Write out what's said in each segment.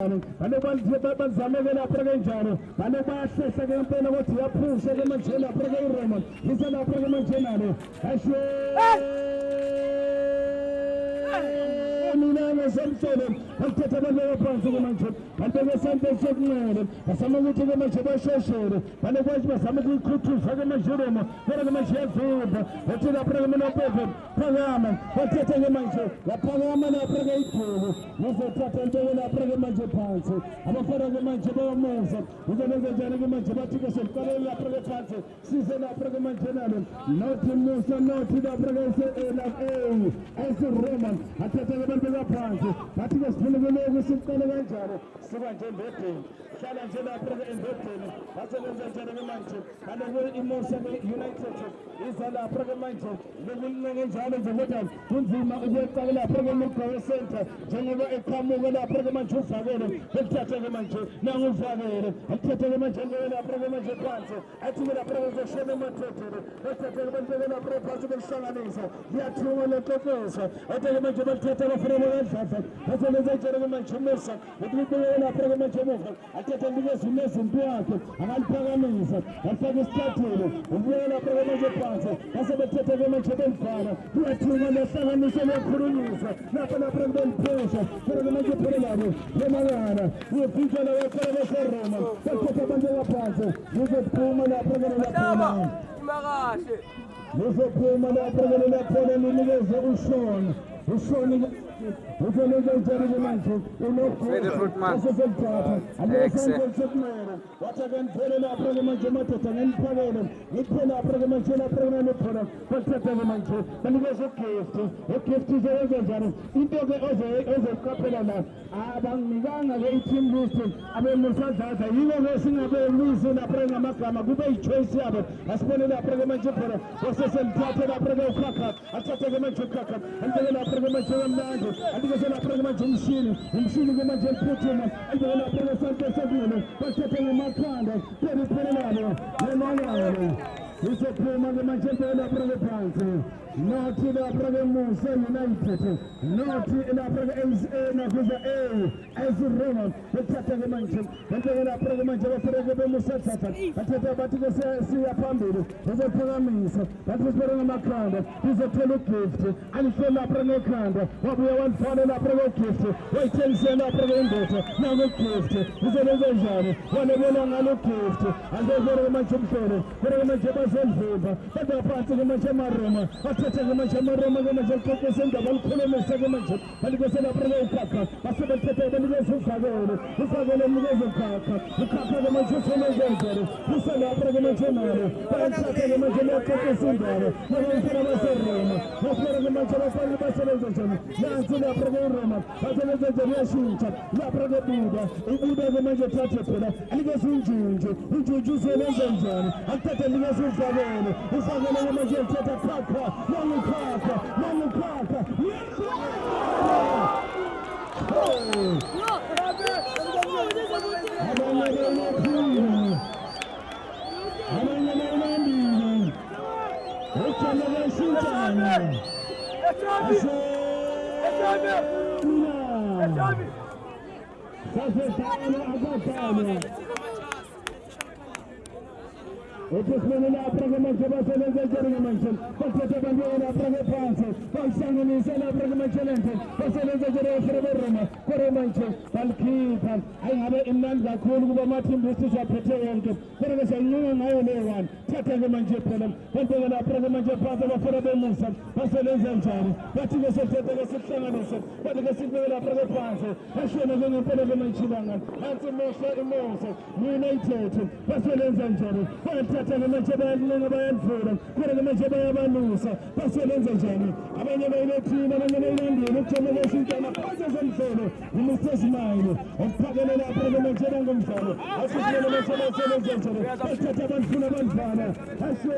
kanjani bale bazameke lapha kanjani bale bayahlehla ke impela ukuthi yaphusha ke manje lapha ke iRoma isa lapha ke manje nalo asho mina semsele bathetha abantu abaphansi ke manje kanti ke sante sokunqele basama ukuthi ke manje bashoshere bale kwathi basama ukuyikhuthuza ke manje iRoma phela ke manje yavimba bathi lapha ke mina bebe phakama bathetha ke manje yaphakama lapha ke iphulu ngizothatha into lapha ke manje phansi abafana ke manje bayamuza uzolenza njani ke manje bathi ke siqale lapha ke phansi size lapha ke manje nalo nothi musa nothi lapha ke iRoma athetha ke abantu baphansi bathi ke sifuna ke siqale kanjalo siba nje endodeni hlala nje lapha ke endodeni basebenza njani ke manje kaloku iMosa United iza lapha ke manje lokulinge njalo nje kodwa kunzima ukweqala lapha ke eMugqawe Center njengoba eqhamuka lapha ke manje ufakele bekuthatha ke manje nangufakele akuthatha ke manje lapha ke manje phansi athi ke lapha ke zoshona emathethele bekuthatha ke manje lapha phansi bekuhlanganisa liyathuma leqoqosa athi ke manje bakuthatha abafana bakadlava basebenza njalo ke manje uMosa ukubuyela lapha ke manje emuva athethe nikeza unezinto yakhe akaliphakamisa afake isitathelo ubuyela lapha ke manje phansi basebethethe ke manje bemfana liyathuma lehlanganisa lekhulumisa lapha beliphusha phela ke manje phela labo lemalana uyefika la waphela beseRoma bathethe abantu abaphansi nizophuma lapha ke lapha kahle nizophuma lapha ke lapha ninikeze ushona uzolenza njani ke manje unokusesethatha alesenzele wathi ke ngiphele lapha ke manje madoda ngeniphakele ngiphe lapha ke manje lapha ke naniphona bathetha ke manje banikeze ugift izoyenza njani into ke ozoqaphela la abanginikanga ke i-team list abemusadlaza yiko ke singabemisi lapha ngamagama kube i-choice yabo asibone lapha ke manje phela waseselithathe lapha ke ukhakha athathe ke manje ukhakha andike lapha ke manje kamnandi andike lapha ke manje umshini ke manje ephuthuma andike lapha ke sante sekule bathethe ngemakhanda peliphelelalo nemangalo isephuma ke manje lapha ke phansi nothi lapha ke Musa United nothi lapha ke MCA nakuza iRoma bethatha ke manje banteke lapha ke manje bafike ke bemusa thatha bathatha bathi ke siya phambili bezophakamisa bathi sibere ngamakhanda bizothola ugift alihle lapha ngekhanda wabuya wanifana lapha ngegift wayithengise lapha ke indoda nango gift uzolenza njani wanebona ngalo gift andezere ke manje umhlolo ke manje bazendlumba badaphansi ke manje eMaroma bathatha ke manje eMaroma ke manje qoqose indaba likhulumisa ke manje balikese lapha ngekhakha basebethethe banikeze ufakele mnikeze ukhakha ke manje usebenza njani uselapha ke manje nalo bayathatha ke manje leqoqose indaba nabafana baseRoma bafana ke manje bafana basebenza njani nansi lapha ke iRoma basebenza njani yashintsha lapha ke ibuda ke manje thathe phela alikeze unjunju usebenza njani akuthathe nikeze ufakele ke manje uthatha khakha nangikhakha Ukufuna lapha ke manje basebenza njani ke manje bathethe abantu lapha ke phansi bayihlanganise lapha ke manje lento basebenza njani eRoma kore manje balikhipha ayingabe imnandi kakhulu kuba ama-team list aphethe yonke kodwa ke siyancunga ngayo leyo one thatha ke manje phela banteke lapha ke manje phansi abafana bemusa basebenza njani bathi ke sethethe ke sihlanganise bathi ke sibeke lapha ke phansi bashona ke ngempela ke manje ilanga nansi iMosa United basebenza njani bathatha ke manje bayalinga bayadlula kodwa ke manje bayabalusa basebenza njani abanye bayilethina abanye bayilandile ukujama kwesintana phansi ezemhlolo uMr Smile ukuphakela lapha ke manje ngomdlalo asifuna manje basebenza njani bathatha abafuna abantwana asho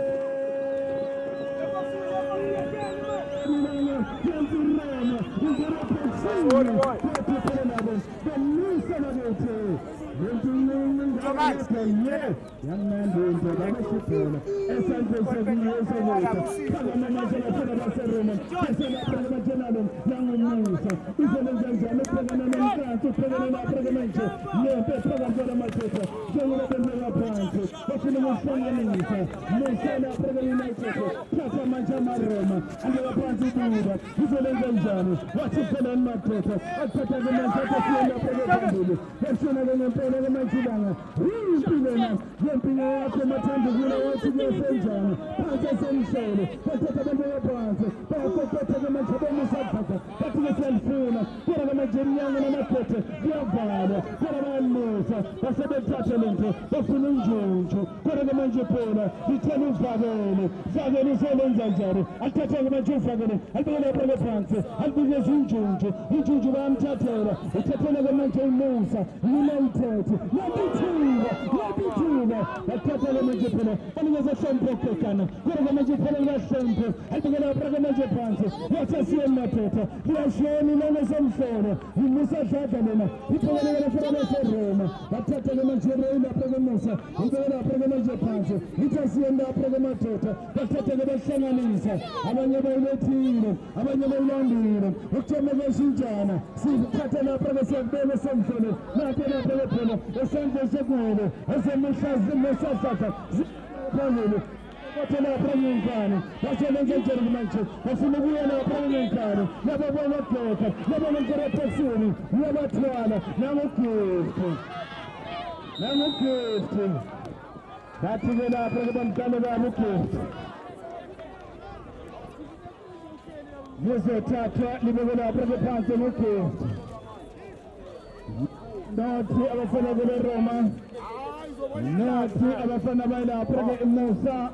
Good boy. Thomas, the new celebrity. Young man doing the Shipona. Essential 7 years old.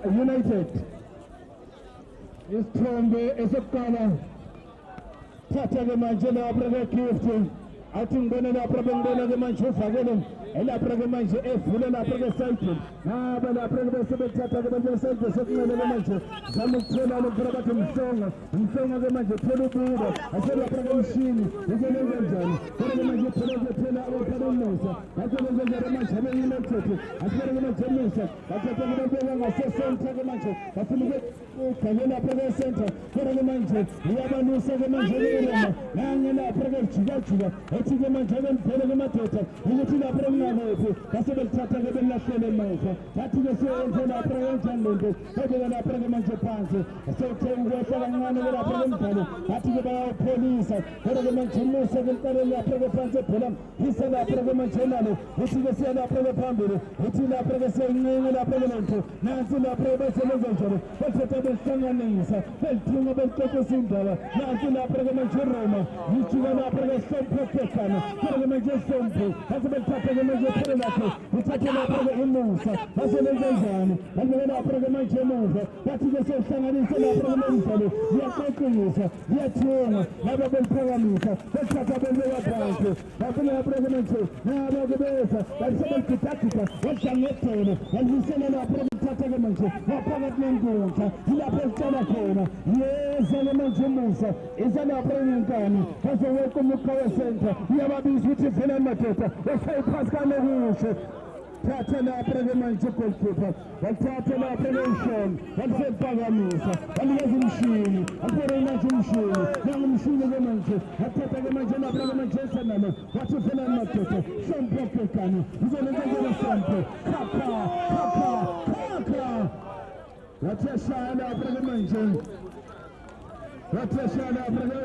United. Isithombe esokuqala thatha ke manje lapha ke gift athi ngibona lapha bengibona ke manje ufakele elapha ke manje evule lapha ke side ngaba lapha ke sebethatha ke manje side sokunqele ke manje zama ukuthola lokho bathi umsonga ke manje thola ububa aselapha ke mshini usebenza njani kodwa ke manje thola abapharonosa bathi benza ke manje beyilethe asibere ke manje musa bathi ke bengena ngasesenta ke manje bafuna ukugcina lapha ke center kodwa ke manje uyabanusa ke manje ke nanye lapha ke jika ethi ke manje bemphele ke madoda ukuthi lapha ngakho base belithatha ke belahlele emuva bathi ke senze lapha kanjani lento kodwa lapha ke manje phansi sewuthenga ukwehla kancane ke lapha emdlalo bathi ke bayawupholisa kodwa ke manje musa ke ntare lapha ke phansi ebhola hisa lapha ke manje nalo uthi ke siya lapha ke phambili uthi lapha ke sencinci lapha ke lento nansi lapha basebenza njalo bathatha behlanganisa belithinga belixoxisa indaba nansi lapha ke manje Roma yijika lapha ke sophethana kodwa ke manje sompo base belithatha ke manje phela lapha uthathe lapha ke imusa basebenza njani balibeka lapha ke manje emuva bathi ke sehlanganisa lapha ke manje liyaxoxisa liyathenga laba beliphakamisa bethatha belibeka phansi bafuna lapha ke manje nabo ke besa basebenzisa washangethele walisela lapha uthatha ke manje waphakathi nenkundla lapha esicala khona yeza ke manje musa isalapha enkani bazoweka umukhawe center uyababiza ukuthi vela madoda esayiphasika kuhle thatha lapha ke manje goalkeeper wathatha lapha neshon wasephakamisa wanikeza umshini afere manje umshini nangumshini ke manje wathatha ke manje lapha ke manje senalo wathi vela madoda sompokekani uzolenza ke sompo khapha watheshaya lapha ke manje watheshana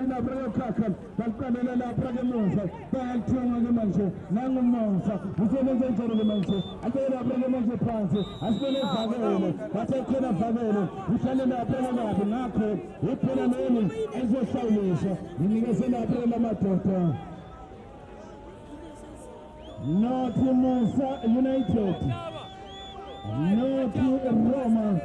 lapha khakha baqalela lapha ke musa bayathenga ke manje nangumosa usebenza njalo ke manje ake lapha ke manje phansi asibele vakele bathe khona vakele uhlale lapha lapha ngakho iphela nini ezohlawulisha ninikeze lapha lamadoda North Musa United North Roma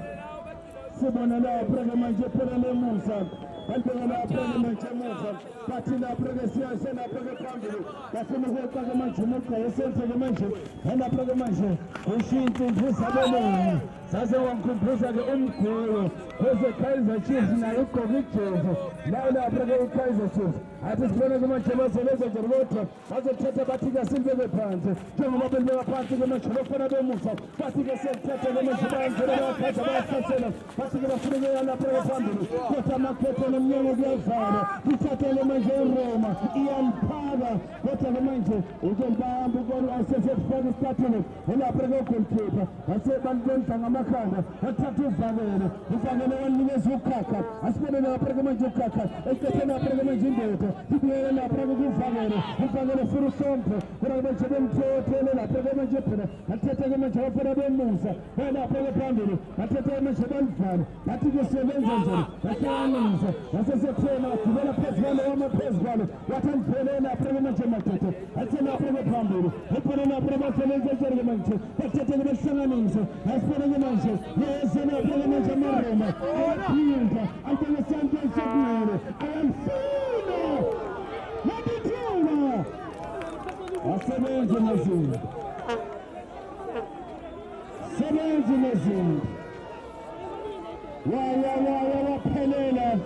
sibona lapha ke manje phela lemusa Bantwana lapha ke manje emuva bathi lapha ke siyase lapha ke phambili bafuna ukweqa ke manje umugqa wesenze ke manje lapha ke manje ushintsho mfisa belungu sase wangikhumbuza ke umgulu kweze Kaizer Chiefs naye ugqoke ijezi nayo lapha-ke i-Kaizer Chiefs athi sibone kumanje basebenza njani kodwa bazothatha bathi-ke silibeke phansi njengoba belibeka phansi-ke manje bafana bemusa bathi-ke siyalithatha-ke manje bayangena bayaphatha bayahlasela bathi-ke bafuneke lapha-ke phambili kodwa amakhetho nomnyango kuyavala ithatha-ke manje iRoma iyamphaka kodwa-ke manje ukelibamba ukona asesefaka isitathini elapha-ke ugolkipa asebantu ngamakhanda athatha uvakele wanikeza ukhakha asibone lapha-ke manje ukhakha ekhethe lapha-ke manje indoda ibuyele lapha-ke uvakele funa usompe kodwa manje bemthothele lapha-ke manje phela athethe-ke manje abafana bemusa bayelapha-ke phambili athethe-ke manje balivale bathi-ke sebenza njani bahlanganisa wasesethena agibela phezu kwalo wamaphezu kwalo wathi andiphelele lapha-ke manje madoda athe lapha-ke phambili ephele lapha-ke basebenza njani-ke manje bathethe-ke behlanganise asibone-ke manje yeze lapha-ke manje amaroma ayaphinda antenge santo esekumele ayamfuna yabithula asebenze nezinto sebenze nezinto waphelela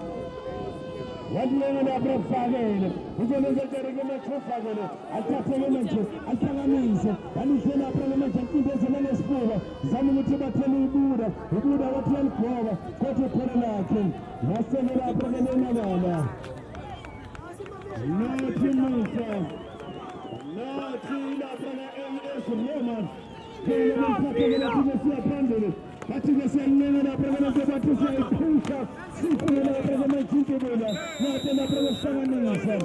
wadlenge lapha ufakele uzolenza njani-ke manje ufakele athathe-ke manje ahlanganise alise lapha-ke manje ancindezele ngesifuba zama ukuthi bathele ibuda wathi yaligoba kodwa ikhona lakhe wasele lapha-ke lenakala nathi musa nathi lapha-ke AS Roma phela bemthatheke bathi-ke siya phambili bathi-ke siyalincenga lapha-ke manje bathi siyayiphusha sifike lapha-ke manje intubula nathi lapha-ke sihlanganisa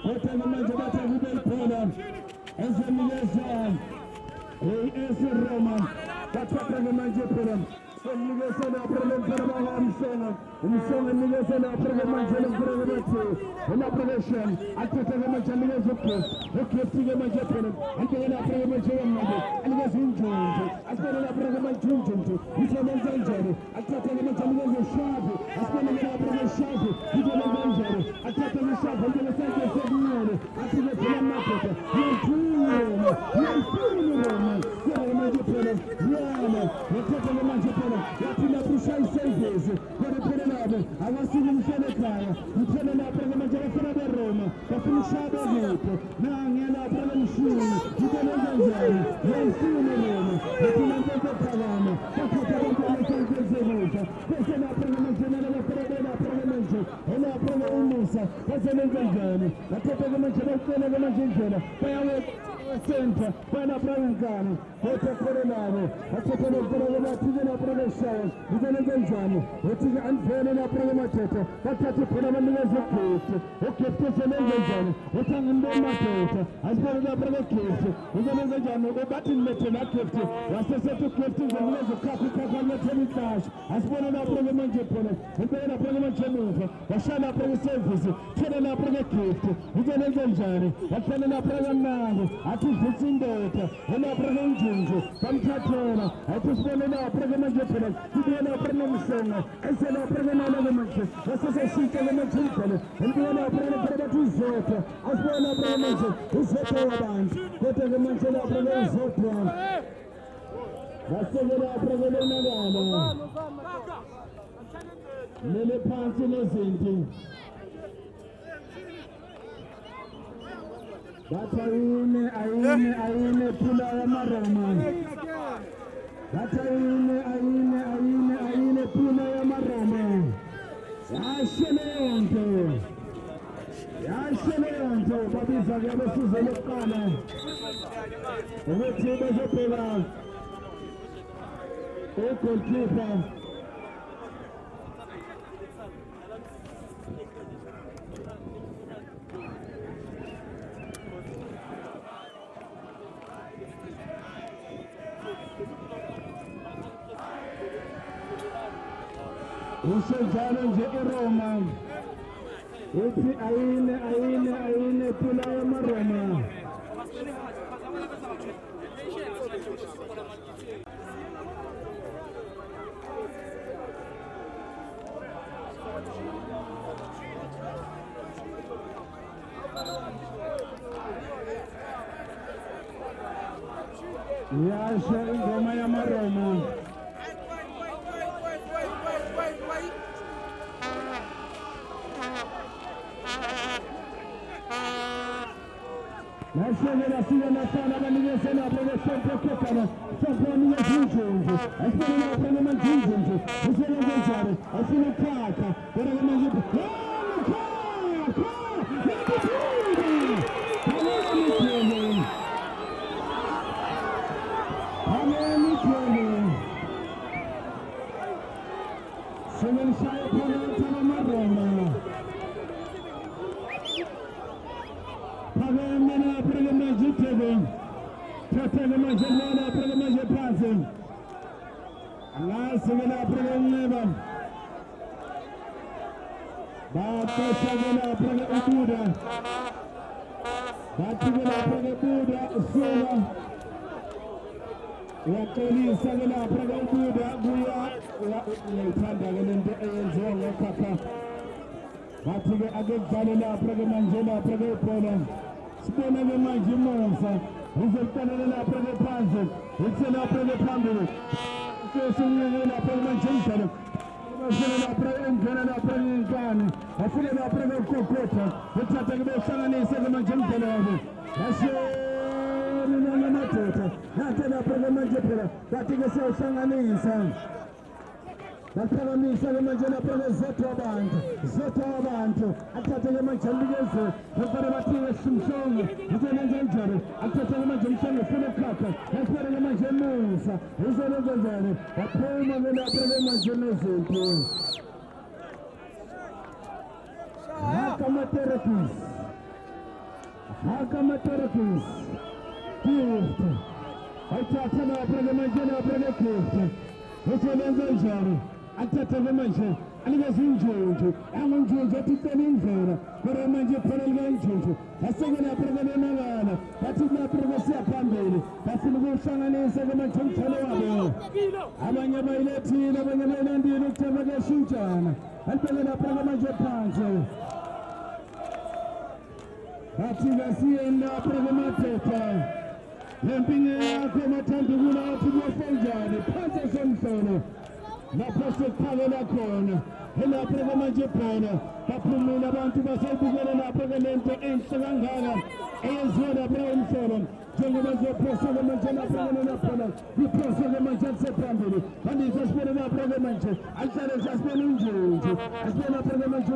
kodwa-ke manje bathi akube liphela ezenikezwa AS Roma bathatha-ke manje phela somnikeza lapha-ke lomfana bakamsonga umsonga enikeza lapha-ke manje lomfana bathi elapha-ke athatha-ke manje anikeza ugift-ke manje phela anteke lapha-ke manje wamnabo anikeza unjunju asibone lapha-ke manje unjunju isebenza njani athatha-ke manje anikeza ushavu asibone-ke lapha-ke ushavu isebenza njani athatha-ke ushavu anteke sanke sekumele athi-ke phela madoda yamfuna manje phela yana wathatha-ke manje phela yathi lapha ushayisevisi kodwa phela nabo akasuke umhlele ekhaya uphela lapha-ke manje abafana beRoma bafuna ukushaya bekuphi nange lapha-ke mshini isebenza njani yamfuna iRoma yathi nanto esephakama bathatha abantu abasenkenzekudla bese lapha-ke manje nalabafana lapha-ke manje elapha-ke umusa basebenza njani bathatha-ke manje bacela-ke manje indlela bayawesenta bayalapha-ke nkani kodwa khona nabo bathatha lokufana-ke bathi-ke lapha-ke shawa isebenza njani wathi-ke andivele lapha-ke madoda bathathe khona banikeza ugift usebenza njani wathi angimbe madoda asibone lapha-ke gift usebenza njani bathi nilethe la gift wasesethi ugift ngizonikeza ukhakha alethele ihlashi asibone lapha-ke manje phela impela lapha-ke manje emuva washaya lapha-ke isevisi thela lapha-ke gift usebenza njani wahlale lapha-ke mnako athi ivutha indoda elapha-ke injunju bamthathela athi sibone lapha-ke manje phela sibuye lapha-ke nomsonga eselapha-ke nalo-ke manje waseseshintshe-ke manje indlela elibuye lapha-ke phela bathi uzodwa asibone lapha-ke manje uzodwa wabantu kodwa-ke manje lapha-ke uzodwa baseke lapha-ke lenakala mele phansi nezinti bathi ayine phula yamaroma bathi ayine phula yamaroma yashe leyo nto babiza-ke abesizo lokuqala ukuthi bezobheka ugolkipa usenjalo nje iRoma uthi ayine phula yamaroma yasha ingoma yamaroma Nascevela sia na sana da minha cena para sempre tocando. Só para minha gente. Espera para minha gente. Você não deixar. Assim não caca. Para minha gente. Seven Shire Panatana Marona. Pagamana Pragamaji, Tatamajana Pragamaji passing. Allah Savana Pragameva. Bata Savana Pragabuda. Batigana Pragabuda, Sova. Wakali Savana Pragabuda, Guya, Tandagan, the Arizona Kaka. Batiga Agana Pragamanjana Pragapona. Spona Majimonsa. He's a Canada Pragapanza. It's an opera family. Facing in a Pragamanjana. Canada Pragan. I feel an opera Kokota. It's a Tagasan Seven. That's not an opera Manjapura. That is a Sanganese. Nataka misala majana pale zoto abantu atatele machandigeze napare batile simsonga njenga njare atatele majamsonga funa kaka napare majamusa izolo gazane apoma ngena pale majamusa tu haka therapist gift atatele pale majana pale gift izolo njare Atata Manche, and it was in Georgia. I'm on Georgia to tell in Vera, but I'm on Japan Georgia. I sang in a program, that's in the Provosia Pandey. That's in the Wilson and Seven Channel. I'm on your Latin, I'm on your man and the Electronic Shujan. I'm telling a program of Japan. That's in the sea and the program. Lamping a comatan to rule out to your phone, the Pantheon Phone. Na posto pale na kona hela programa Japan kapumina bantu basabugana na programento ensangana ezona Brown Forum jongo bazo posto na manjana programa na pala di posto na manjana sepambili andi zaspera na programa nje alsare zaspera nje aspera programa nje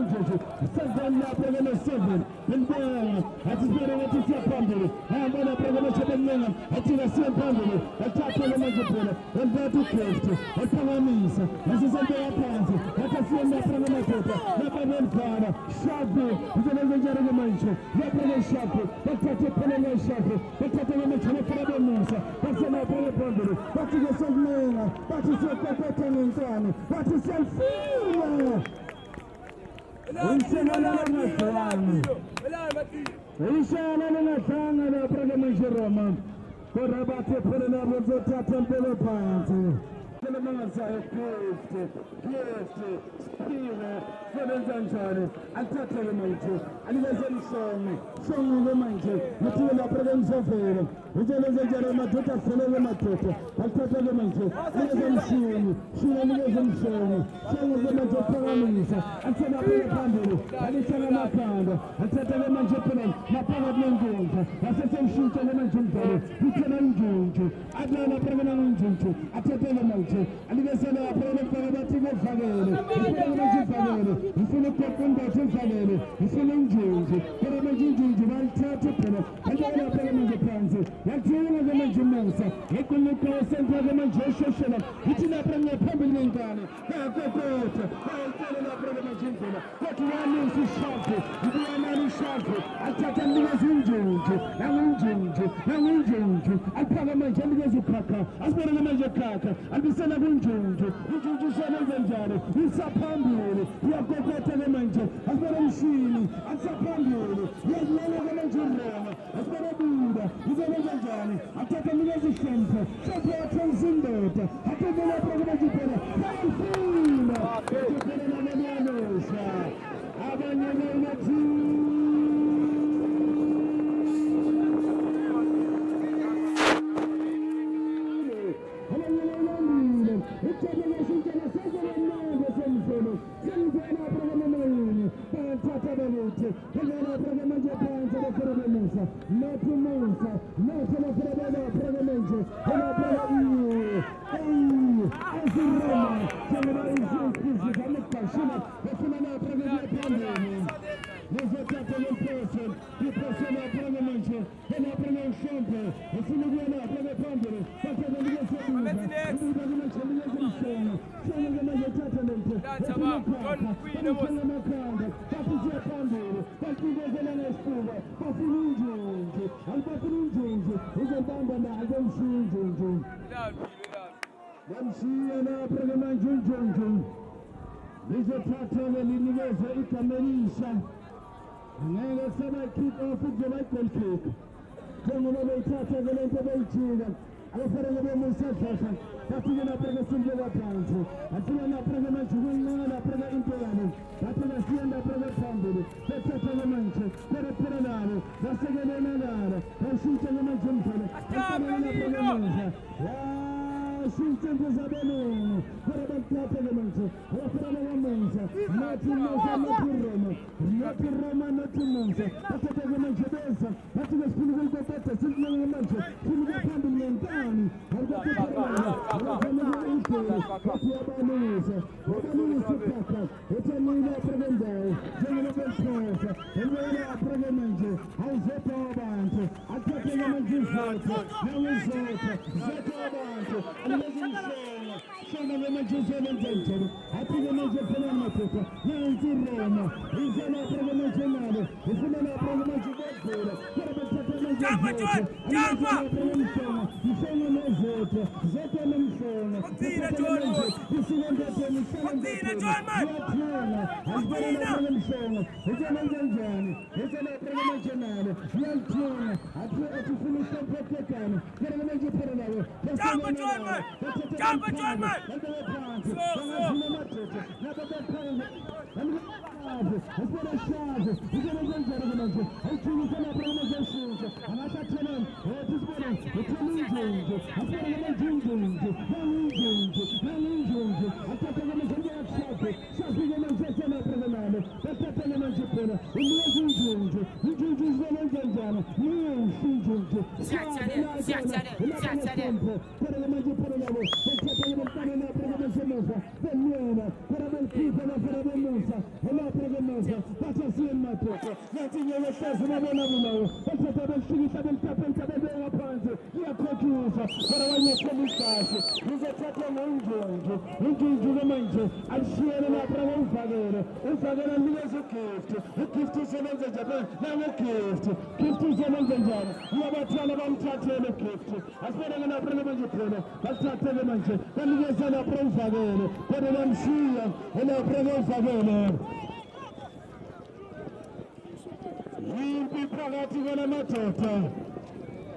seven na programa 7 ndio atipera na sepambili hamba na programa 7 atira sepambili atapa na manjana ndio Kristo atamamisa nasisende yapanze atasienda programa tota na baba shabu ndio ndio manjo ya programa shabu atate programa shabu atate na manjana programa musa pasema pole pole batiga sogmena batise kokota ngintani batise fira Inshallah na sana na programa Jeroma korabate pole na rozo tata pole pante Kele mangaza gift spina Zanjani atatele manje alivezeni songo manje mutila program sofere ujeleze Jeroma tota fele matota atatele manje alivezeni shini alivezeni songo manje programisa atena pele pandele alisana makanda atatele manje pele mapanga blengonza asese shinto manje mpele utena njunju adana program njunju atatele manje alivezeni apele pele batigo fagele Ifune kokunda tufalele ifune njunju kera majinju balithathe phela ayana phela manje phansi yathina ke manje musa ekunika senta ke manje shoshela ithina phela phambili ngane yakokotha ayitela la phela manje phela kwathi wani sishafu ubuyana shafu athatha nikeza njunju aphaka manje nikeza ukhakha asibona manje khakha albisela kunjunju shona njalo isaphambili yakokotha ke manje asibona mshini asaphambili yadlala manje Roma asibona buda izobenza njani athatha nikeza ishempe shopho yathenzindota athatha la program jiphela bayifuna jiphela namanyanosha abanye nathi Not Ipela Pragamente, Ela Praga Azurama, Jamara Isis, Amukashima, Efuna Praga Nezotata Lemposen, Piposena Pragamente, Ela Praga Champe, Efuna Praga Pandere, Patana Ligaseduza, Pragamente Ligaseduza, Shana Tatamente, Efuna Papa, Efuna Makanda, Papizia Pandere, Papizia Nespuva, Pafinunjunju, Alpafinunjunju, Uzabamba, Albonsunjunju. Namshiyana Pragamanjunjunju. Nezotata Ligaza Ikamerisha. Nanga Sana keep off with the Michael cake. Jamuna Tata Valenta Belchina. Alfredo Musafa. Patina Praga Simba Pancho. Atina Praga Manchuna Praga Imperiano. Patina Sienda Praga Panduru. Tata Manche. Peranano. Vasagana Nara. Rashita Manchuna. Patina Praga Mancha. Shunten Zabano, Parabata Mancha, Rafaela Mancha, Martin Roma, Martin Mancha, Patagana Jabesa, Patina Spinal Batata, Silvia Mancha, Silvia Pandantani, Rafaela Imperial, Patia Banesa, Rafaela Supaka, Etamina Prevendo, General Belfast, Elena Pregamanje, Isetta Bante, Atacana Manchester, Namasota, Zeta Bante. Sono le maggiori invenzioni, a più di mezzo perimetro, non si Roma, in zona programmazionale, e fino alla programmazione, per pensare a ci sono le volte, Zeta non sono, ci sono andati a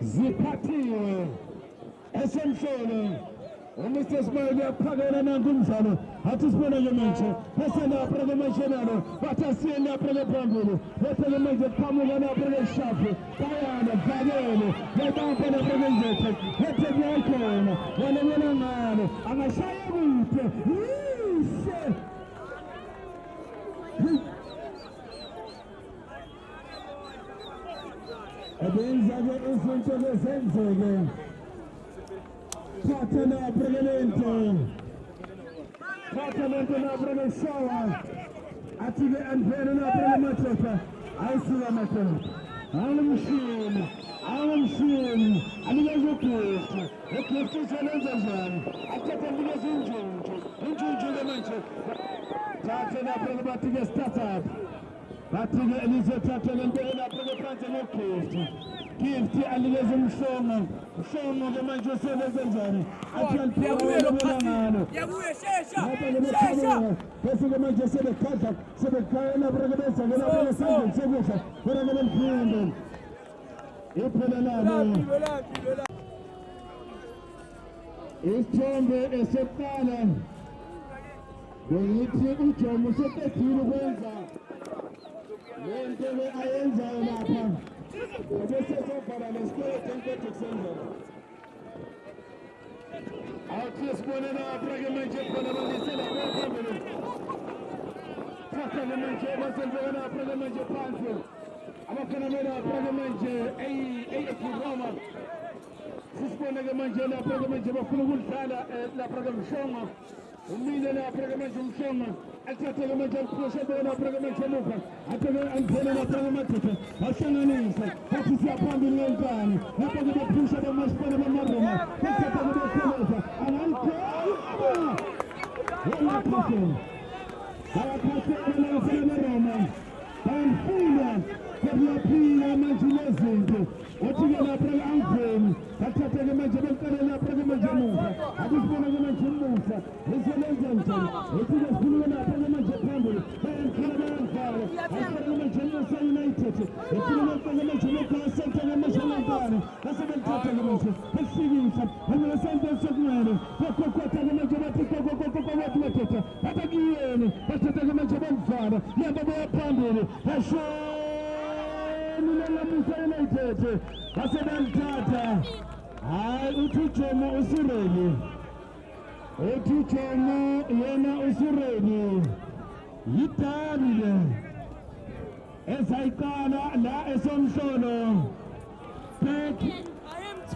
zipatiwe essentially Mr. Smile Pagana Nandumsano, Hatismana Yamanche, Pesana Pragamashanano, Batasiana Pragapangulu, Petamanja Pamulana Pragashapi, Diana, Vagano, Yabana Pragazeta, Hetabiakona, Yanamana, Amashayamute, again, Zaga is into the sense again. Patana Pregalente, Patana Pregashawa, Atiga and Verena Pregamatota, I see a matter. I'm machine, and he has a place. The cliff is an answer. I take a little into the mansion. Patana Pregamatica startup. Patiga Elisa Tatan and Verena Pregamattica. Gift allegation shown the Manchester City. I can tell you the the Manchester contact. So the Kayana Bragasa, the other side, whatever them doing. It's Tombe e Sepana. When you see Ucho, Musetta, you will then they Ayenza and Apa. This is so far and it's still attempted to send them. Out this one and our Pregamanje for the money said a family. Pregamanje wasn't going our Pregamanje Pancho. I'm not going to make our Pregamanje a Roma. sisiboneke manje lapha-ke manje bafuna ukudlala lapha-ke Mshongo umile lapha-ke manje uMshongo athathe-ke manje aliphushe bona lapha-ke manje emuva athi-ke angene lapha-ke madoda bahlanganise bathi siyaphambili ngenkani lapha-ke bephusha bemasipala bemaroma bethatha-ke besebenza angalikhoba olaphaseni bayaphasela lafana beroma bayamfunda kuyaphila manje lezinto othi-ke lapha-ke angiveni bathathe-ke manje beqale lapha-ke manje emuva akusibona-ke manje umusa esebenza njani ethi-ke sikhuluke lapha-ke manje phambili bayamkhala bayamvala asibona-ke manje emusa United ethi-ke lapha-ke manje lokasenta-ke manje lenkani basebelithatha-ke manje besikisa bangelesento sekumele bekokwatha-ke manje bathi kokokokokokothi madoda batakiyeni bathatha-ke manje bemvala yamba bayaphambili Musa United basebelithatha hayi uthi uJomo usureni uthi uJomo yena usureni yidani ezayiqala la esomhlolo back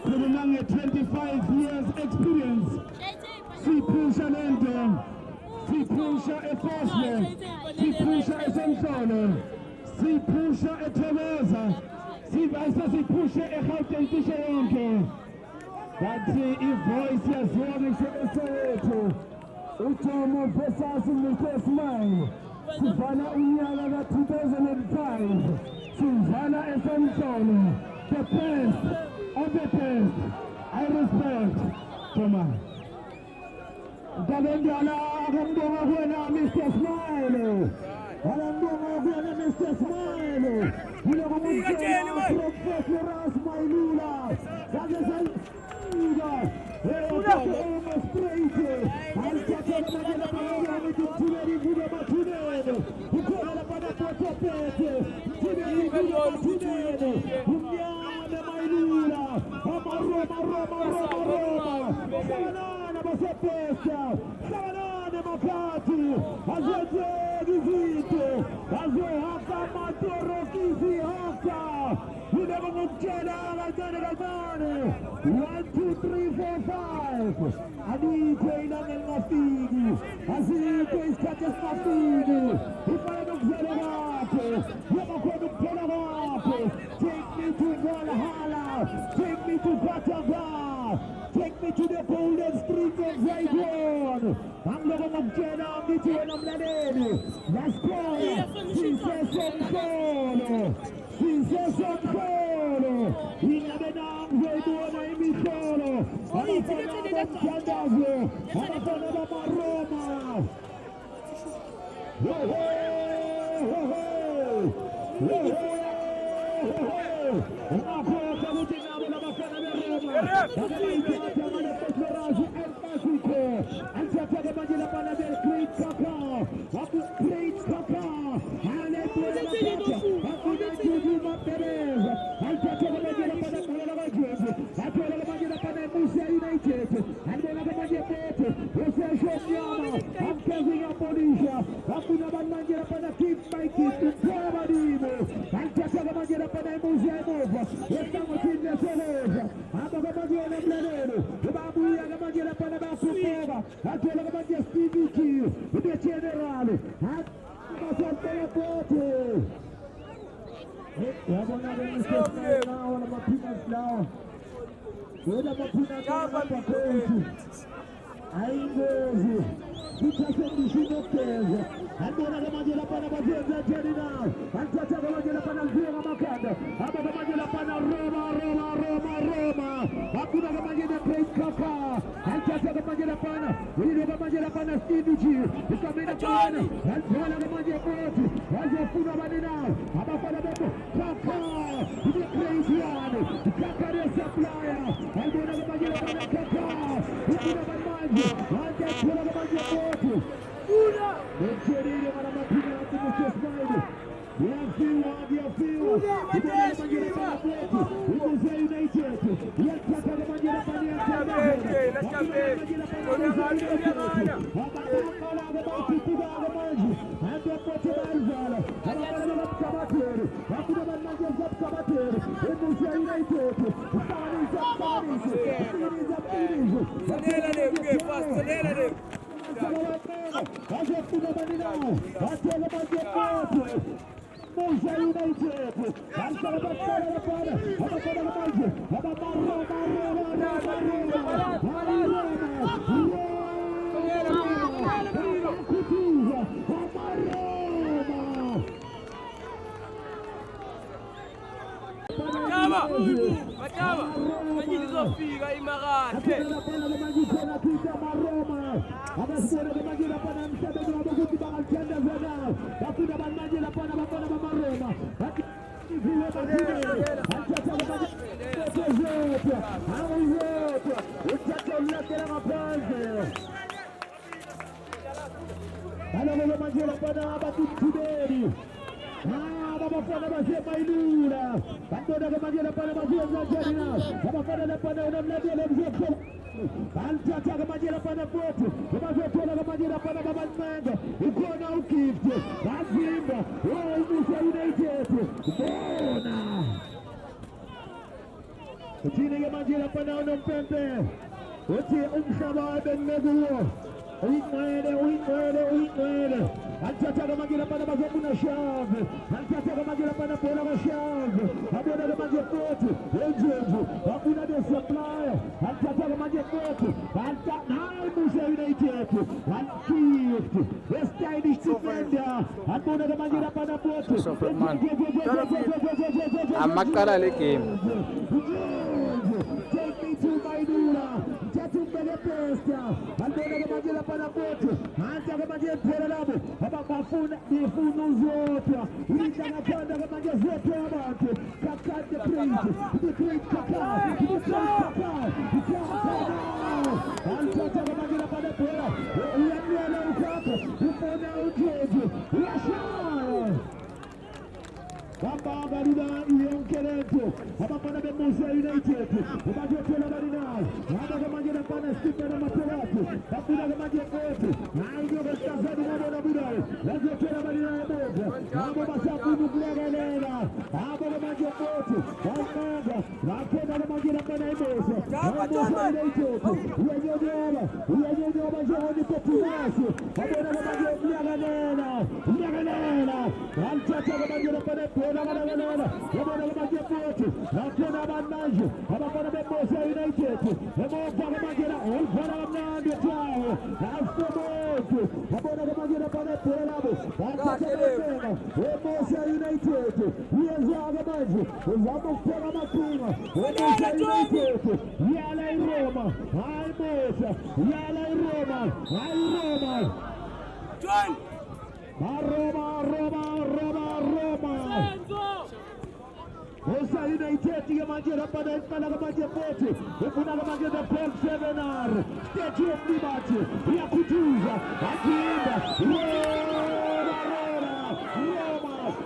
khuluma nge-25 years experience siphusha lento siphusha eFosle siphusha esomhlolo siphusha eThokoza siphushe eGauteng cishe yonke bathi ivoice yaziwa ngisho eSoweto uJomo versus Mr. Smile sivala unyaka ka-2005 sivala eSomhlolo the best of the best I respect Joma Ndabendala akambonga kuwena Mr. Smile akambonga kuwena Mr. Smile yiloko mutshela Professor Asmailula sake sayida almost straight alithatha namanyela bayami kumthumeli kulo mathunene ukhona bana potopete mthumeli kulo mathunene umnyama Mailula Roma sabanana basepesta sabanana makati azenzeki izinto azohaka matorokizi haka yiloko mutshela kancane 1, 2, 3, 4, 5 alikho ilanga lingafiki asikho isikhathi esingafiki ifana nokuzela kwakhe yabakhona ukuphela kwakhe take me to Valhalla take me to Kataga take me to the golden street of Zaygon angiloko ngokutshela ngithi wena mlaleli lasikhola sisesomkholo ingabe nangizoyibona imihlolo abafana bomthandazo abafana bamaroma ungakhohlwa ukuthi nabo labafana beroma akabayithatha ngalepetrorazi eMexico alithatha-ke manje labana be-Great Kaka Great Kaka aletwela laphatha akunantuthuma Perez alithatha-ke manje labana bhola lakajezi athola-ke manje labana Musa United alibona-ke manje Bete usesho mnyama amkezinga Polisha afuna abantu manje labana Keep My Kid uphela badimo alithatha-ke manje labana Musa emuva ehlangothini leSokoza hamba-ke manje wena mlalelo babuya-ke manje labana bayakhuphuka athola-ke manje Stevie G ubegeneral basantela Bete yabona-ke Mr. lawo lama-peanuts lawo wena ama-peanuts alapha-coach ayingozi kuthasendishini okugeza alibona-ke manje lapana bazenzatheni nawo alithatha-ke manje lapana liziwe ngamakhanda aba-ke manje lapana Roma afuna-ke manje ne-Great Kaka alithatha-ke manje lapana yilo-ke manje lapana Stevie G ikamena khona alithola-ke manje Boti wazofuna bani nawo abafana bebo Kaka ne-Craziano Kaka ne-supplier alibona-ke manje lapana Kaka ufuna bani manje angathola-ke manje Boti Mcherire wana mapina ati Mr. Smile Yafiwa Musa United yataka manjira pani ya Musa United Zofika imakade Bafana basema inura Bandona kamagira pana mazia zajarina Bafana na pana unamnadia na mzee Antata kamagira pana kwetu Kamagira kamagira pana baba manga Ukona ukifte Bazimba Musa United Bona Uchini kamagira pana unampembe Uchi umshaba ben meguo Uinwele Antata kamagira pana mazobu na shave Antata kamagira pana pona wa shave Abona kamagira kwetu Ejenju Abuna de supply Antata kamagira kwetu Antata Musa United Ankift Stylish defender Abona kamagira pana kwetu Amakara leke Take me to Maidura Tatu mbele pesta Abona kamagira pana kwetu Antata kamagira pera labo Abafuna Ifunu zote Ulitanga panda kamagira zote abantu Kaka the great Kaka Antata kamagira pana pera Uyamia ukaka Ufona ujeji Uyashara Bamba Garida Iyonkereto Abafana be Musa United Abajotela Barinai Hada kamagira pana Stephen Materati Abuna kamagira kwetu Naigo Kazadi Mwana Budai Wajotela Barinai Boga Abo Basafu Nuklegelera Abo kamagira kwetu Wamaga Rakena kamagira pana Ibosa Musa United Uyanyoba Johani Kotumasi Abona kamagira Nyagalera Antata kamagira pana Abona kamagira kwetu Rakena Banaji Abafana be Musa United Eboka kamagira Olfana Mnandi Tao Afomoto Abona kamagira pana Pelabo Antata kamagira Musa United Uyazaga Maji Uzamo Pela Makunga Musa United Yala Roma Hai Musa Yala Roma Hai Roma John Roma Musa United kamagira pana Ifana kamagira pote Ifuna kamagira Pep Sevenar Statue of Liberty ya kutuza Akiimba Roma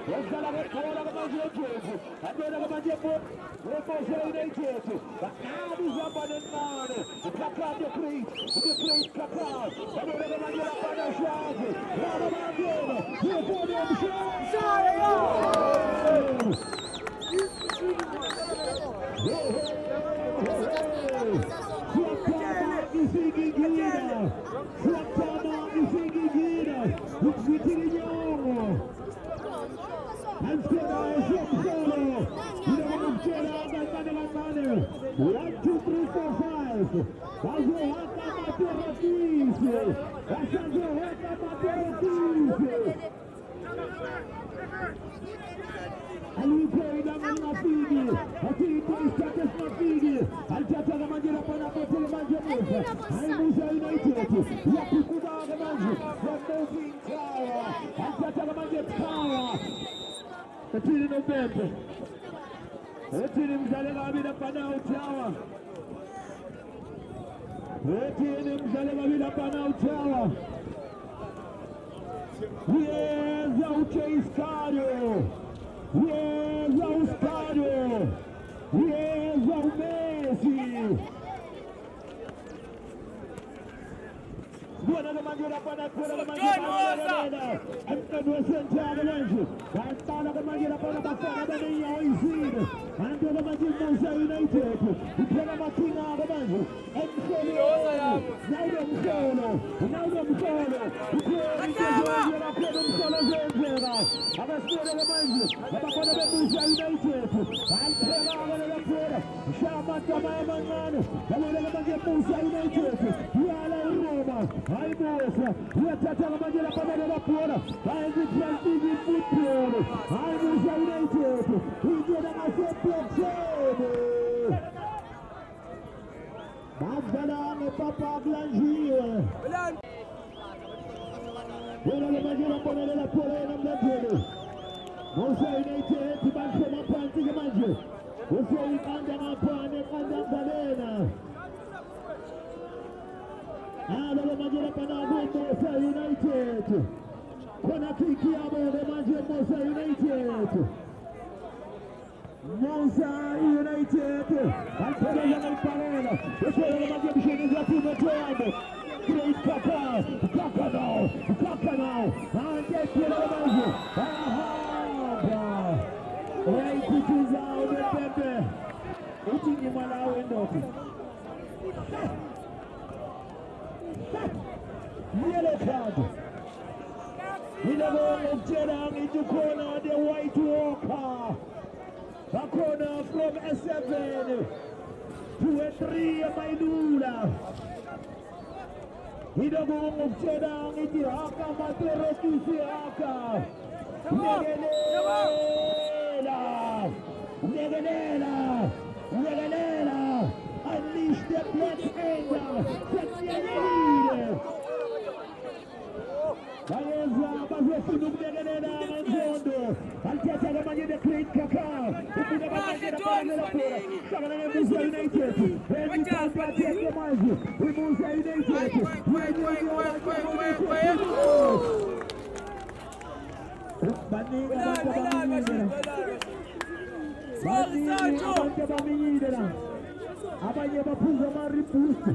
Osala kamagira Jofu Abona kamagira pote Musa United Bakadi Zabanenane Kaka the great Kaka Abona kamagira pana Shage Rama Mandela Yepone Mshaya Etini mzalega bila pana utawa. Etini mzalega bila pana utawa. Uweza ucheiskario. Uweza uskario. Uweza umezi. Papa Glangier. Bueno, le mañana a poner la pola en la tele. Mosa United, Tiban Fema Panti Gamanjo. Mosa Uganda Pane, Kanda Galena. Ala le mañana para Mosa United. Kona Kiki Abo le mañana Mosa United. Mosa United. Alfredo Yanel Parela. Después le mañana Bishop Latino Joab. Great Kaka now, and get to the Mazu. Aha, right, it is out of Pepe. Uchi ni Malawi ndoki. Yellow card. Inabo Jedang into corner, the White Walker. A corner from S7 to a 3 Mailula. Hidogo Mukchedang iti haka matero kisi haka. Negenela, unleash the black anger, set the lead. Bayeza, Bazofunuk Negenela, Manzondo, Alteta the Mani the Great Kaka, Upuda Mani the Panela, Savana Musa United, and the Papa take the Mazu, we Musa United, Abanye bapuza maripusi,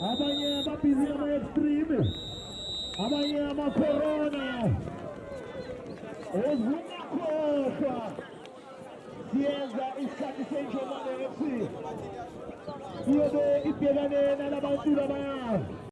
abanye bapizi ama extreme, abanye ama corona, ozuna kofa, Cieza iskati Saint Germain FC, Yodo ipegane na la bantura baya.